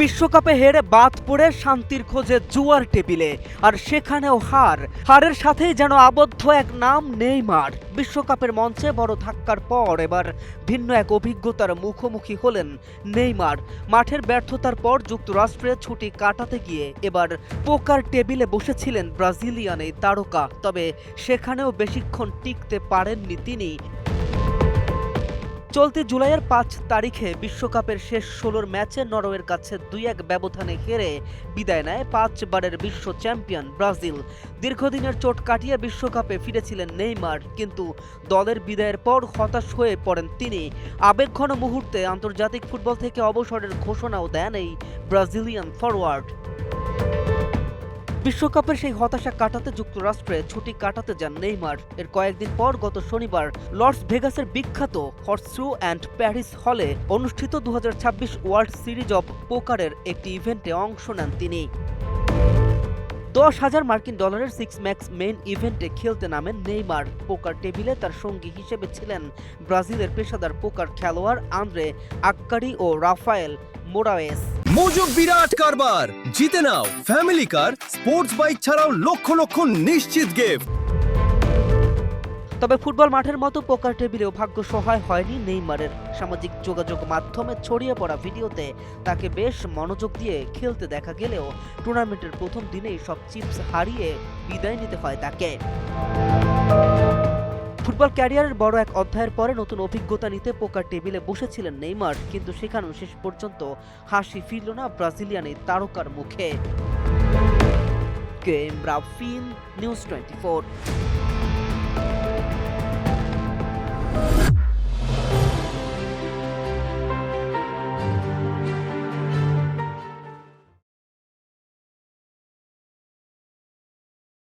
বিশ্বকাপে হেরে বাদ পড়ে শান্তির খোঁজে জুয়ার টেবিলে, আর সেখানেও হারের সাথেই যেন আবদ্ধ এক নাম, নেইমার। বিশ্বকাপের মঞ্চে বড় ধাক্কার পর এবার ভিন্ন এক অভিজ্ঞতার মুখোমুখি হলেন নেইমার। মাঠের ব্যর্থতার পর যুক্তরাষ্ট্রে ছুটি কাটাতে গিয়ে এবার পোকার টেবিলে বসেছিলেন ব্রাজিলিয়ান এই তারকা। তবে সেখানেও বেশিক্ষণ টিকতে পারেননি তিনি। চলতি জুলাইয়ের ৫ তারিখে বিশ্বকাপের শেষ ১৬ ম্যাচে নরওয়ের কাছে ২-১ ব্যবধানে হেরে বিদায় নেয় ৫ বারের বিশ্ব চ্যাম্পিয়ন ব্রাজিল। দীর্ঘদিনের চোট কাটিয়ে বিশ্বকাপে ফিরেছিলেন নেইমার, কিন্তু দলের বিদায়ের পর হতাশ হয়ে পড়েন তিনি। আবেগঘন মুহূর্তে আন্তর্জাতিক ফুটবল থেকে অবসরের ঘোষণাও দেন এই ব্রাজিলিয়ান ফরোয়ার্ড। বিশ্বকাপের সেই হতাশা কাটাতে যুক্তরাষ্ট্রে ছুটি কাটাতে যান নেইমার। এর কয়েকদিন পর গত শনিবার লস ভেগাসের বিখ্যাত হর্সশু অ্যান্ড প্যারিস হলে অনুষ্ঠিত ২০২৬ ওয়ার্ল্ড সিরিজ অব পোকারের একটি ইভেন্টে অংশ নেন তিনি। $১০,০০০ সিক্স ম্যাক্স মেইন ইভেন্টে খেলতে নামেন নেইমার। পোকার টেবিলে তার সঙ্গী হিসেবে ছিলেন ব্রাজিলের পেশাদার পোকার খেলোয়াড় আন্দ্রে আক্কারি ও রাফায়েল মোরাওয়েস। মোজো বিরাট কারবার, জিতে নাও ফ্যামিলি কার, স্পোর্টস বাইক ছাড়াও লক্ষ লক্ষ নিশ্চিত গিফট। তবে ফুটবল মাঠের মতো পোকার টেবিলেও ভাগ্য সহায় হয়নি নেইমারের। সামাজিক যোগাযোগ মাধ্যমে ছড়িয়ে পড়া ভিডিওতে তাকে বেশ মনোযোগ দিয়ে খেলতে দেখা গেলেও টুর্নামেন্টের প্রথম দিনেই সব চিপস হারিয়ে বিদায় নিতে হয় তাকে। ফুটবল ক্যারিয়ারের বড় এক অধ্যায়ের পরে নতুন অভিজ্ঞতা নিতে পোকার টেবিলে বসেছিলেন নেইমার, কিন্তু সেখানেও শেষ পর্যন্ত হাসি ফিরল না ব্রাজিলিয়ান এই তারকার মুখে। K M Rafin, news 24।